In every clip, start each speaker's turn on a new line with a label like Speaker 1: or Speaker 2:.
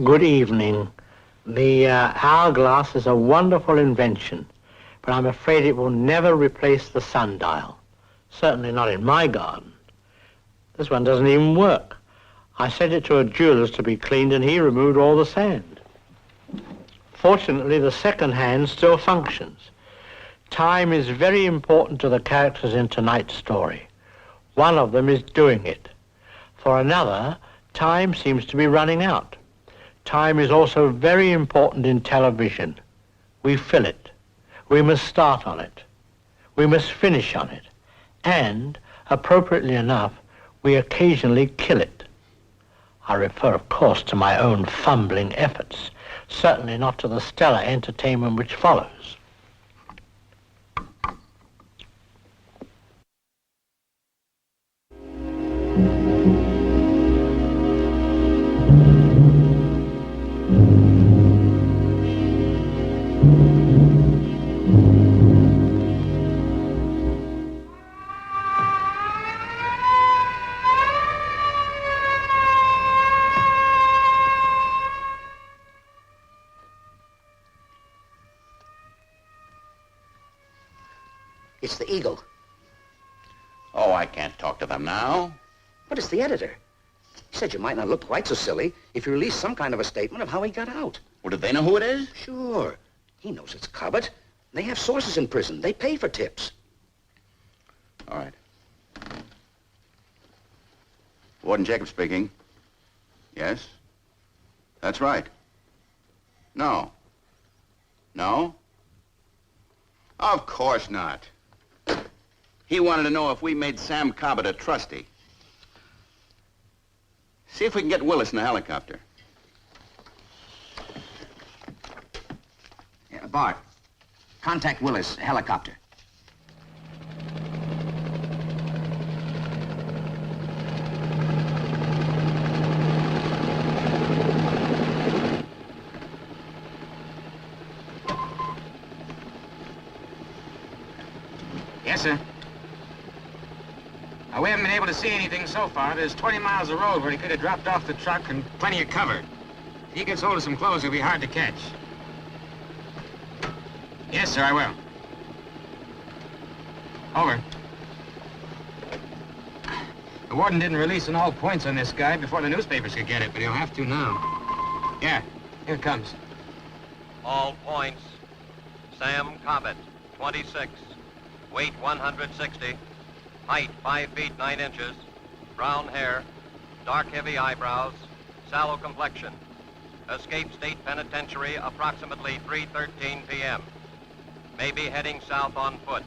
Speaker 1: Good evening. The hourglass is a wonderful invention, but I'm afraid it will never replace the sundial. Certainly not in my garden. This one doesn't even work. I sent it to a jeweler's to be cleaned and he removed all the sand. Fortunately, the second hand still functions. Time is very important to the characters in tonight's story. One of them is doing it. For another, time seems to be running out. Time is also very important in television. We fill it. We must start on it. We must finish on it. And, appropriately enough, we occasionally kill it. I refer, of course, to my own fumbling efforts, certainly not to the stellar entertainment which follows.
Speaker 2: It's the Eagle.
Speaker 3: Oh, I can't talk to them now.
Speaker 2: But it's the editor. He said you might not look quite so silly if you released some kind of a statement of how he got out.
Speaker 3: Well, do they know who it is?
Speaker 2: Sure. He knows it's Cobbett. They have sources in prison. They pay for tips.
Speaker 3: All right. Warden Jacob speaking. Yes? That's right. No. No? Of course not. He wanted to know if we made Sam Cobbett a trustee. See if we can get Willis in a helicopter.
Speaker 2: Yeah, Bart, contact Willis, helicopter.
Speaker 4: Yes, sir. We haven't been able to see anything so far. There's 20 miles of road where he could have dropped off the truck and plenty of cover. If he gets hold of some clothes, he'll be hard to catch. Yes, sir, I will. Over. The warden didn't release on all points on this guy before the newspapers could get it, but he'll have to now. Yeah, here it comes.
Speaker 5: All points. Sam Cobbett, 26. Weight 160. Height 5 feet 9 inches. Brown hair. Dark heavy eyebrows. Sallow complexion. Escaped state penitentiary approximately 3:13 p.m. May be heading south on foot.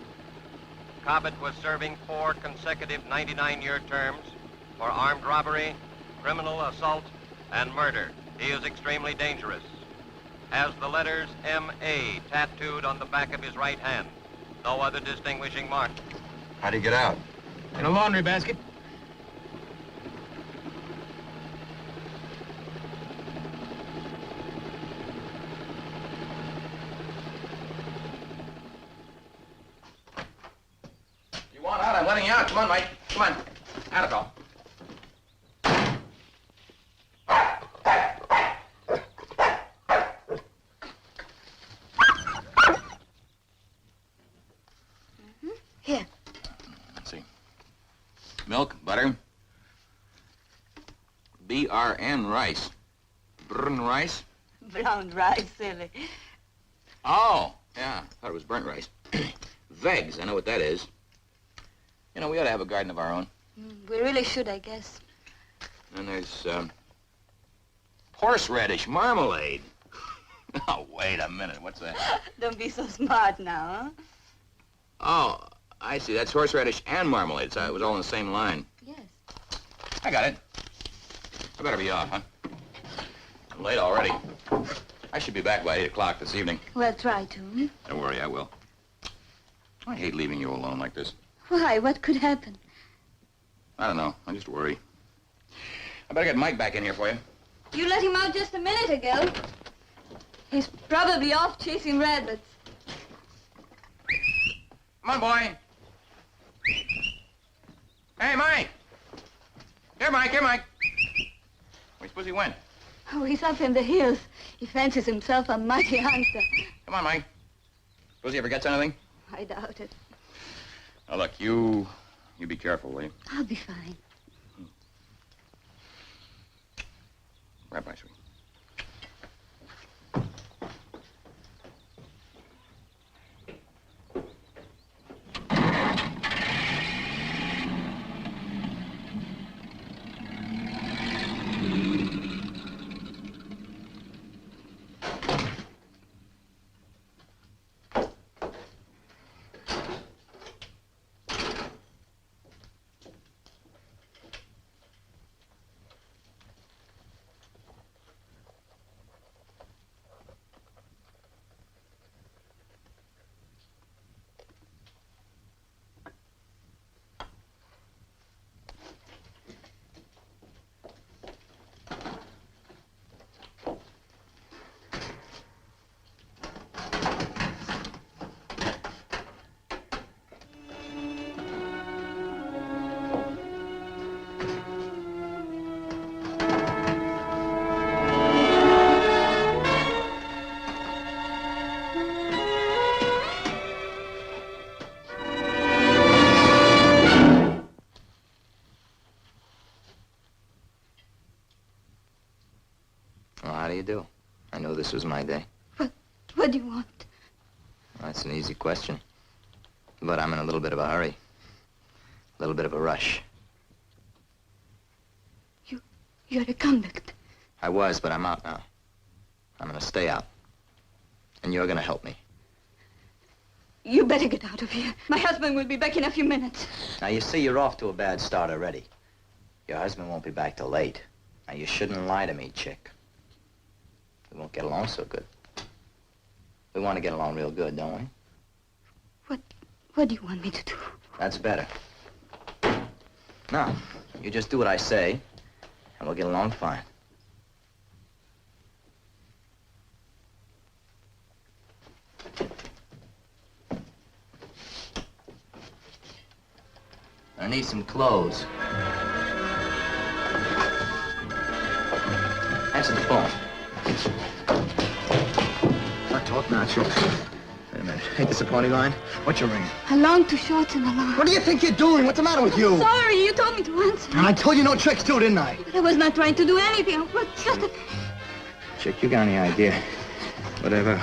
Speaker 5: Cobbett was serving 4 consecutive 99-year terms for armed robbery, criminal assault, and murder. He is extremely dangerous. Has the letters M.A. tattooed on the back of his right hand. No other distinguishing mark.
Speaker 3: How'd he get out?
Speaker 4: In a laundry basket.
Speaker 3: You want out? I'm letting you out. Come on, Mike. Come on. Out of all.
Speaker 6: Here.
Speaker 3: Let's see. Milk, butter, BRN rice. Brn rice?
Speaker 6: Brown rice, silly.
Speaker 3: Oh, yeah. Thought it was burnt rice. Vegs, I know what that is. You know, we ought to have a garden of our own.
Speaker 6: We really should, I guess.
Speaker 3: And there's, horseradish marmalade. Oh, wait a minute. What's that?
Speaker 6: Don't be so smart now, huh?
Speaker 3: Oh, I see. That's horseradish and marmalade. So it was all in the same line.
Speaker 6: Yes.
Speaker 3: I got it. I better be off, huh? I'm late already. I should be back by 8 o'clock this evening.
Speaker 6: Well, try to.
Speaker 3: Don't worry, I will. I hate leaving you alone like this.
Speaker 6: Why? What could happen?
Speaker 3: I don't know. I just worry. I better get Mike back in here for you.
Speaker 6: You let him out just a minute ago. He's probably off chasing rabbits.
Speaker 3: Come on, boy. Hey, Mike. Here, Mike. Where do you suppose he went?
Speaker 6: Oh, he's up in the hills. He fancies himself a mighty hunter.
Speaker 3: Come on, Mike. Suppose he ever gets anything?
Speaker 6: I doubt it.
Speaker 3: Now, look, you be careful, will you?
Speaker 6: I'll be fine.
Speaker 3: Right by, sweet.
Speaker 7: How do you do? I know this was my day.
Speaker 6: What do you want?
Speaker 7: Well, that's an easy question. But I'm in a little bit of a hurry. A little bit of a rush.
Speaker 6: You're a convict.
Speaker 7: I was, but I'm out now. I'm gonna stay out. And you're gonna help me.
Speaker 6: You better get out of here. My husband will be back in a few minutes.
Speaker 7: Now, you see, you're off to a bad start already. Your husband won't be back till late. Now, you shouldn't lie to me, chick. We won't get along so good. We want to get along real good, don't we?
Speaker 6: What do you want me to do?
Speaker 7: That's better. Now, you just do what I say, and we'll get along fine. I need some clothes. Answer the phone.
Speaker 8: Not talk now, Chick. Wait a minute. Ain't this a pony line? What's your ring?
Speaker 6: A long to shorts and a long.
Speaker 8: What do you think you're doing? What's the matter with you?
Speaker 6: Sorry, you told me to answer.
Speaker 8: And I told you no tricks too, didn't I?
Speaker 6: But I was not trying to do anything. What's just a...
Speaker 7: Chick, you got any idea? Whatever.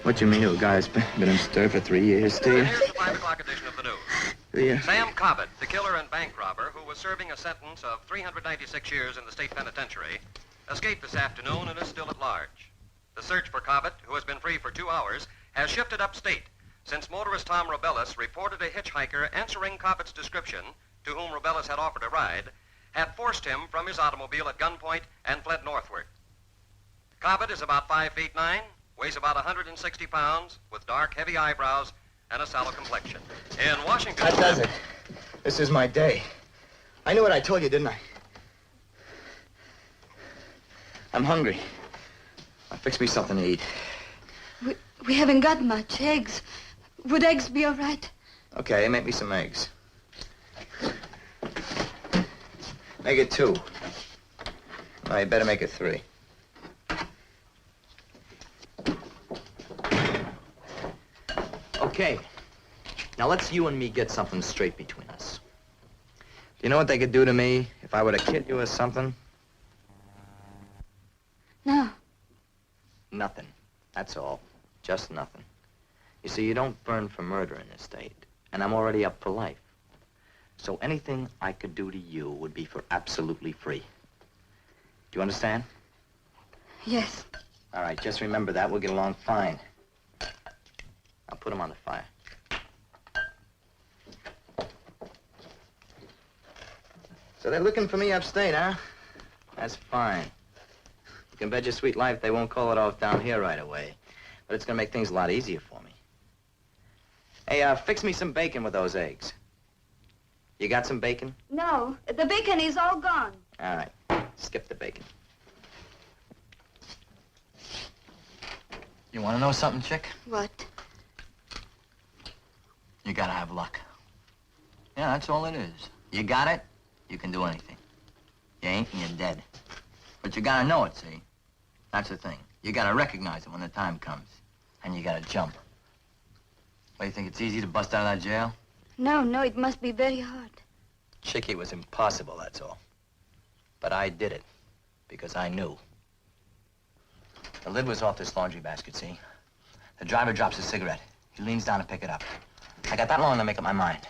Speaker 7: What you mean to a guy who's been in stir for 3 years, do you?
Speaker 5: Here's the 5 o'clock edition of the news. Sam Cobbett, the killer and bank robber who was serving a sentence of 396 years in the state penitentiary, escaped this afternoon and is still at large. The search for Cobbett, who has been free for 2 hours, has shifted upstate since motorist Tom Robellis reported a hitchhiker answering Cobbett's description, to whom Robellis had offered a ride, had forced him from his automobile at gunpoint and fled northward. Cobbett is about 5'9", weighs about 160 pounds, with dark, heavy eyebrows and a sallow complexion. In Washington...
Speaker 8: That does it. This is my day. I knew what I told you, didn't I? I'm hungry. Now, fix me something to eat.
Speaker 6: We haven't got much. Eggs. Would eggs be all right?
Speaker 7: Okay, make me some eggs. Make it 2. Well, you better make it 3. Okay. Now, let's you and me get something straight between us. Do you know what they could do to me if I were to kid you or something?
Speaker 6: No.
Speaker 7: Nothing. That's all. Just nothing. You see, you don't burn for murder in this state, and I'm already up for life. So anything I could do to you would be for absolutely free. Do you understand?
Speaker 6: Yes.
Speaker 7: All right, just remember that. We'll get along fine. I'll put them on the fire. So they're looking for me upstate, huh? That's fine. You can bet your sweet life they won't call it off down here right away. But it's gonna make things a lot easier for me. Hey, fix me some bacon with those eggs. You got some bacon?
Speaker 6: No, the bacon is all gone.
Speaker 7: All right, skip the bacon.
Speaker 8: You want to know something, Chick?
Speaker 6: What?
Speaker 8: You gotta have luck. Yeah, that's all it is. You got it, you can do anything. You ain't, and you're dead.
Speaker 7: But you gotta know it, see? That's the thing. You gotta recognize it when the time comes. And you gotta jump. What, you think it's easy to bust out of that jail?
Speaker 6: No, no, it must be very hard.
Speaker 7: Chicky, was impossible, that's all. But I did it. Because I knew. The lid was off this laundry basket, see? The driver drops a cigarette. He leans down to pick it up. I got that long to make up my mind.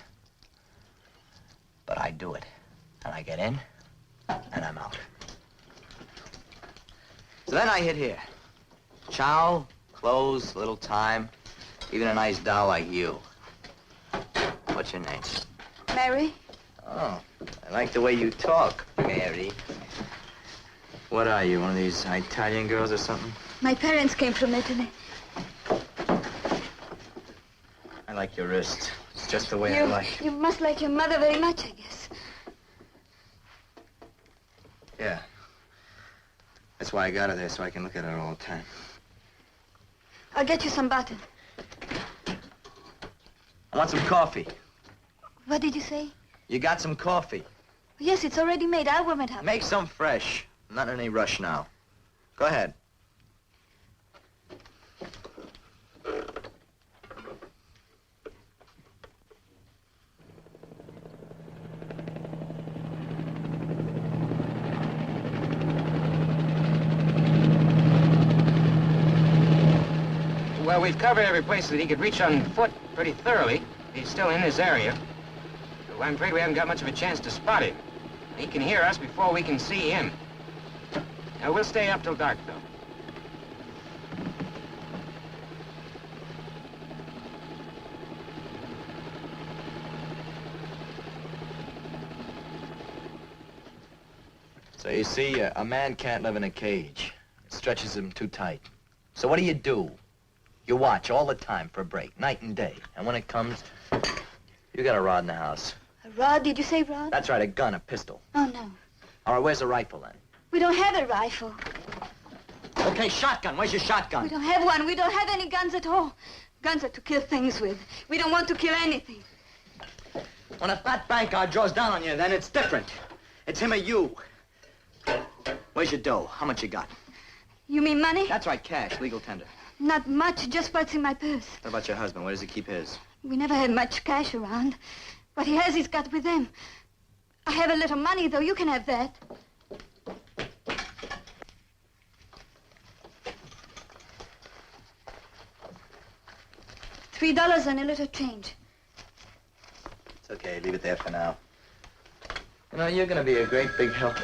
Speaker 7: But I do it. And I get in, and I'm out. So then I hit here. Chow, clothes, little time, even a nice doll like you. What's your name?
Speaker 6: Mary?
Speaker 7: Oh, I like the way you talk, Mary. What are you, one of these Italian girls or something?
Speaker 6: My parents came from Italy.
Speaker 7: I like your wrist. It's just the way I like.
Speaker 6: You must like your mother very much, I guess.
Speaker 7: Yeah. That's why I got her there, so I can look at her all the time.
Speaker 6: I'll get you some butter.
Speaker 7: I want some coffee.
Speaker 6: What did you say?
Speaker 7: You got some coffee?
Speaker 6: Yes, it's already made. I'll warm it up.
Speaker 7: Make some fresh. I'm not in any rush now. Go ahead.
Speaker 4: Well, we've covered every place that he could reach on foot pretty thoroughly. He's still in this area. But I'm afraid we haven't got much of a chance to spot him. He can hear us before we can see him. Now, we'll stay up till dark, though.
Speaker 7: So you see, a man can't live in a cage. It stretches him too tight. So what do? You watch all the time for a break, night and day. And when it comes, you got a rod in the house.
Speaker 6: A rod? Did you say rod?
Speaker 7: That's right, a gun, a pistol.
Speaker 6: Oh, no.
Speaker 7: All right, where's a rifle then?
Speaker 6: We don't have a rifle.
Speaker 7: Okay, shotgun. Where's your shotgun?
Speaker 6: We don't have one. We don't have any guns at all. Guns are to kill things with. We don't want to kill anything.
Speaker 7: When a fat bank guard draws down on you, then it's different. It's him or you. Where's your dough? How much you got?
Speaker 6: You mean money?
Speaker 7: That's right, cash, legal tender.
Speaker 6: Not much, just what's in my purse.
Speaker 7: What about your husband? Where does he keep his?
Speaker 6: We never have much cash around. What he has, he's got with them. I have a little money, though. You can have that. $3 and a little change.
Speaker 7: It's okay, leave it there for now. You know, you're gonna be a great big help.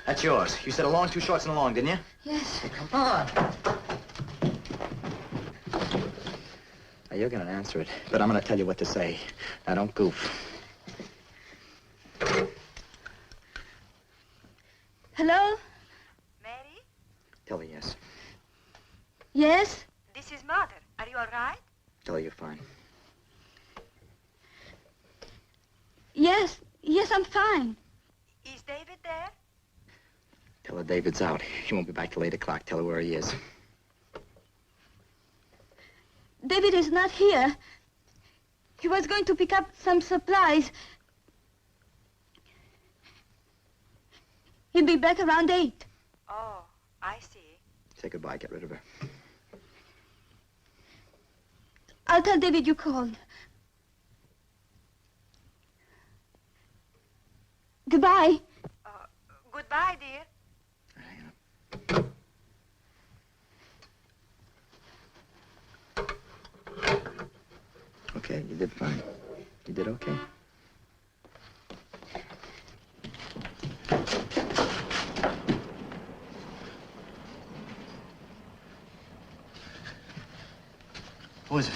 Speaker 7: That's yours. You said a long, two shorts, and a long, didn't you?
Speaker 6: Yes.
Speaker 7: Come on. Now, you're gonna answer it, but I'm gonna tell you what to say. Now, don't goof.
Speaker 6: Hello?
Speaker 9: Mary?
Speaker 7: Tell her yes.
Speaker 6: Yes?
Speaker 9: This is Mother. Are you all right?
Speaker 7: Tell her you're fine.
Speaker 6: Yes. Yes, I'm fine.
Speaker 9: Is David there?
Speaker 7: Tell her David's out. He won't be back till 8 o'clock. Tell her where he is.
Speaker 6: David is not here. He was going to pick up some supplies. He'll be back around 8.
Speaker 9: Oh, I see.
Speaker 7: Say goodbye. Get rid of her.
Speaker 6: I'll tell David you called. Goodbye.
Speaker 9: Goodbye, dear.
Speaker 7: Okay, you did fine. You did okay. Who is it?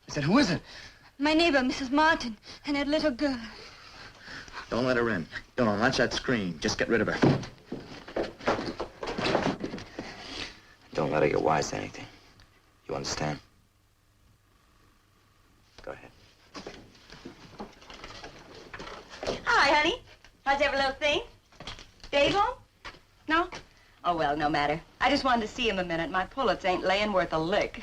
Speaker 7: I said, who is it?
Speaker 6: My neighbor, Mrs. Martin, and her little girl.
Speaker 7: Don't let her in. Don't watch that screen. Just get rid of her. Don't let her get wise to anything. You understand? Go ahead.
Speaker 9: Hi, honey. How's every little thing? Dave home? No? Oh, well, no matter. I just wanted to see him a minute. My pullets ain't laying worth a lick.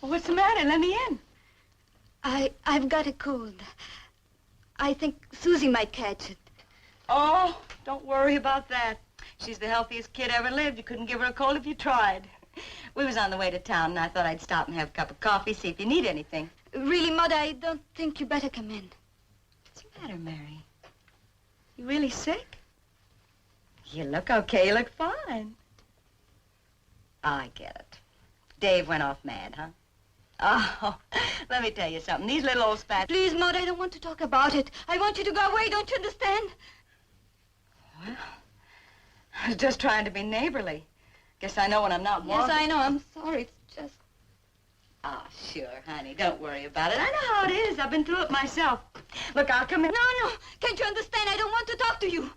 Speaker 9: Well, what's the matter? Let me in.
Speaker 6: I've got a cold. I think Susie might catch it.
Speaker 9: Oh, don't worry about that. She's the healthiest kid ever lived. You couldn't give her a cold if you tried. We was on the way to town, and I thought I'd stop and have a cup of coffee, see if you need anything.
Speaker 6: Really, Mother, I don't think you better come in.
Speaker 9: What's the matter, Mary? You really sick? You look okay. You look fine. I get it. Dave went off mad, huh? Oh, let me tell you something. These little old spats...
Speaker 6: Please, Mother, I don't want to talk about it. I want you to go away, don't you understand?
Speaker 9: Well, I was just trying to be neighborly. Guess I know when I'm not wanted.
Speaker 6: Yes, I know. I'm sorry. It's just...
Speaker 9: Oh, sure, honey. Don't worry about it. I know how it is. I've been through it myself. Look, I'll come in.
Speaker 6: No. Can't you understand? I don't want to talk to you.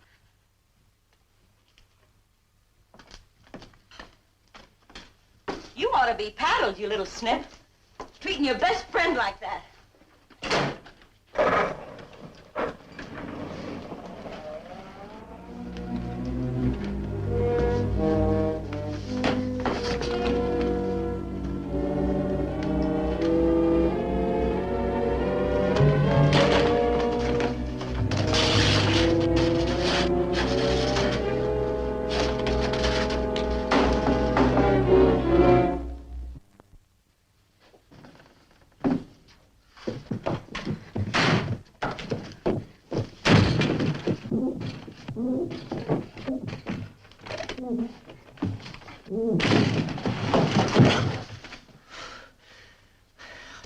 Speaker 9: You ought to be paddled, you little snip. Treating your best friend like that.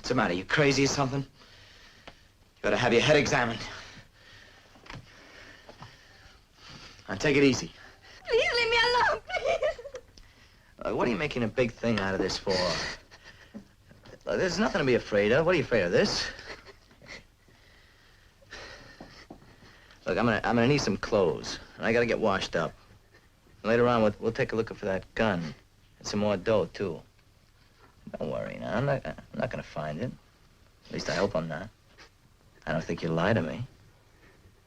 Speaker 7: What's the matter? You crazy or something? You ought to have your head examined. Now, take it easy.
Speaker 6: Please leave me alone, please.
Speaker 7: What are you making a big thing out of this for? There's nothing to be afraid of. What are you afraid of, this? Look, I'm gonna need some clothes, and I gotta get washed up. And later on, we'll take a look for that gun and some more dough too. Don't worry now. I'm not gonna find it. At least I hope I'm not. I don't think you'll lie to me.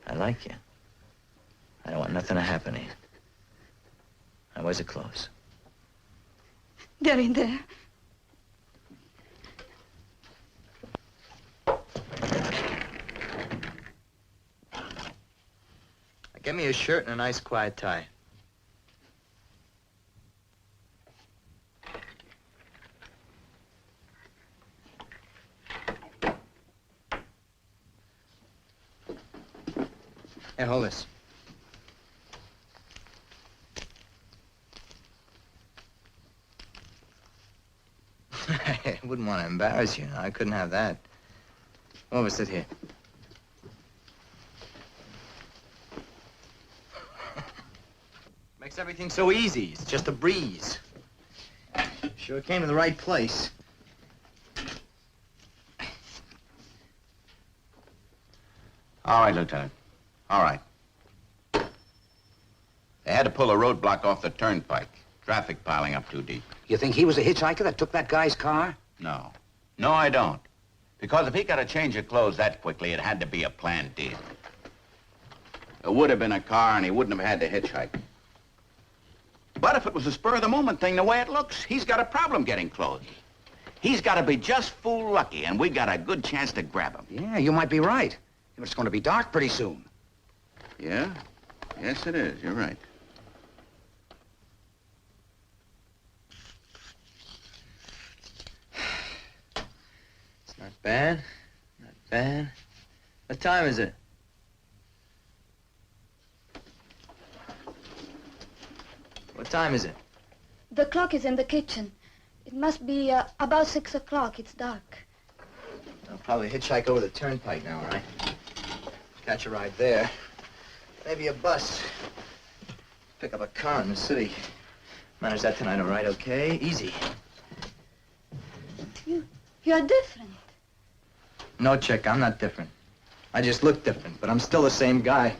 Speaker 7: I like you. I don't want nothing to happen to you. Now, where's the clothes?
Speaker 6: They're in there.
Speaker 7: Get me a shirt and a nice quiet tie. Here, hold this. I wouldn't want to embarrass you. I couldn't have that. Come over, sit here. Makes everything so easy. It's just a breeze. Sure came to the right place.
Speaker 3: All right, Lieutenant. All right. They had to pull a roadblock off the turnpike. Traffic piling up too deep.
Speaker 2: You think he was a hitchhiker that took that guy's car?
Speaker 3: No. No, I don't. Because if he got a change of clothes that quickly, it had to be a planned deal. It would have been a car, and he wouldn't have had to hitchhike. But if it was a spur-of-the-moment thing, the way it looks, he's got a problem getting clothes. He's got to be just fool lucky, and we got a good chance to grab him.
Speaker 2: Yeah, you might be right. It's going to be dark pretty soon.
Speaker 3: Yeah? Yes, it is. You're right.
Speaker 7: It's not bad. Not bad. What time is it? What time is it?
Speaker 6: The clock is in the kitchen. It must be about 6 o'clock. It's dark.
Speaker 7: I'll probably hitchhike over the turnpike now, right? Catch a ride there. Maybe a bus. Pick up a car in the city. Manage that tonight, all right, okay? Easy.
Speaker 6: You're different.
Speaker 7: No, chick, I'm not different. I just look different, but I'm still the same guy.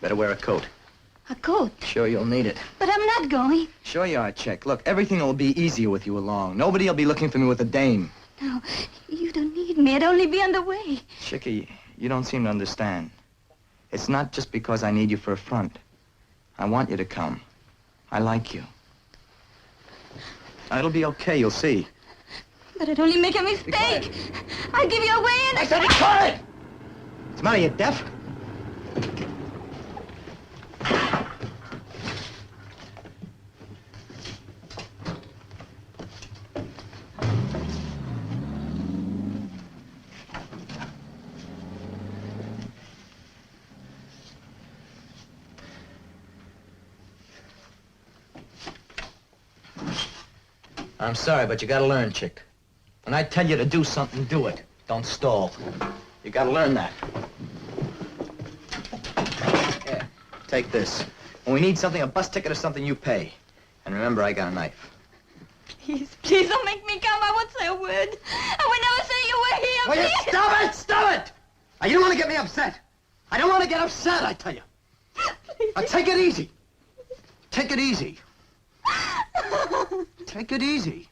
Speaker 7: Better wear a coat.
Speaker 6: A coat?
Speaker 7: Sure, you'll need it.
Speaker 6: But I'm not going.
Speaker 7: Sure you are, chick. Look, everything will be easier with you along. Nobody will be looking for me with a dame.
Speaker 6: No, you don't need me. I'd only be on the way.
Speaker 7: Chickie, you don't seem to understand. It's not just because I need you for a front. I want you to come. I like you. It'll be okay, you'll see.
Speaker 6: But I'd only make a mistake. I'll give you away and...
Speaker 2: I said be quiet!
Speaker 7: What's the matter, you deaf? I'm sorry, but you gotta learn, chick. When I tell you to do something, do it. Don't stall. You gotta learn that. Here, take this. When we need something, a bus ticket or something, you pay. And remember, I got a knife.
Speaker 6: Please don't make me come. I won't say a word. I would never say you were here.
Speaker 2: Will you stop it? Stop it! Now, you don't want to get me upset. I don't want to get upset, I tell you. Now, take it easy. Take it easy. Take it easy.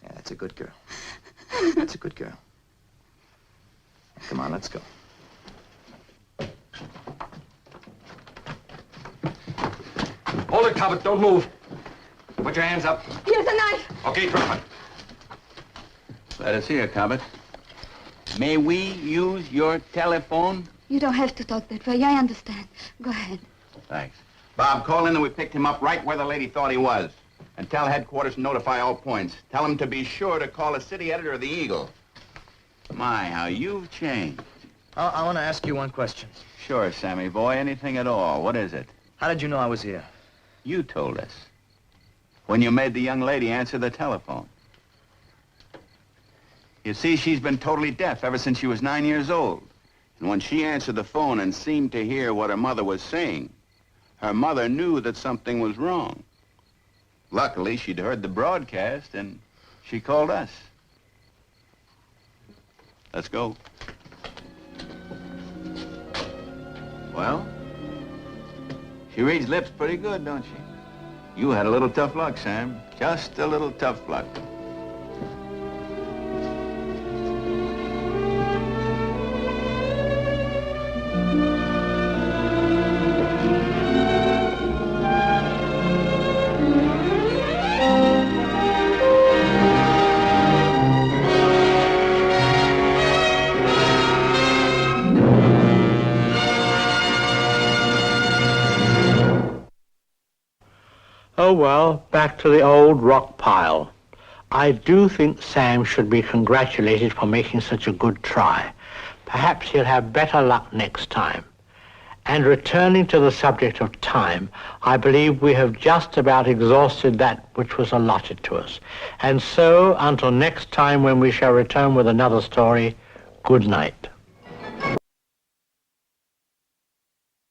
Speaker 7: Yeah, that's a good girl. That's a good girl. Come on, let's go.
Speaker 10: Hold it, Cobbett. Don't move. Put your hands up.
Speaker 6: Here's a knife.
Speaker 10: Okay, drop it.
Speaker 3: Let us hear, Cobbett. May we use your telephone?
Speaker 6: You don't have to talk that way. I understand. Go ahead.
Speaker 3: Thanks. Bob, call in that we picked him up right where the lady thought he was. And tell headquarters to notify all points. Tell him to be sure to call the city editor of the Eagle. My, how you've changed.
Speaker 7: I want to ask you one question.
Speaker 3: Sure, Sammy boy, anything at all. What is it?
Speaker 7: How did you know I was here?
Speaker 3: You told us. When you made the young lady answer the telephone. You see, she's been totally deaf ever since she was 9 years old. And when she answered the phone and seemed to hear what her mother was saying, her mother knew that something was wrong. Luckily, she'd heard the broadcast, and she called us. Let's go. Well, she reads lips pretty good, don't she? You had a little tough luck, Sam. Just a little tough luck.
Speaker 1: Oh, well, back to the old rock pile. I do think Sam should be congratulated for making such a good try. Perhaps he'll have better luck next time. And returning to the subject of time, I believe we have just about exhausted that which was allotted to us. And so, until next time when we shall return with another story, good night.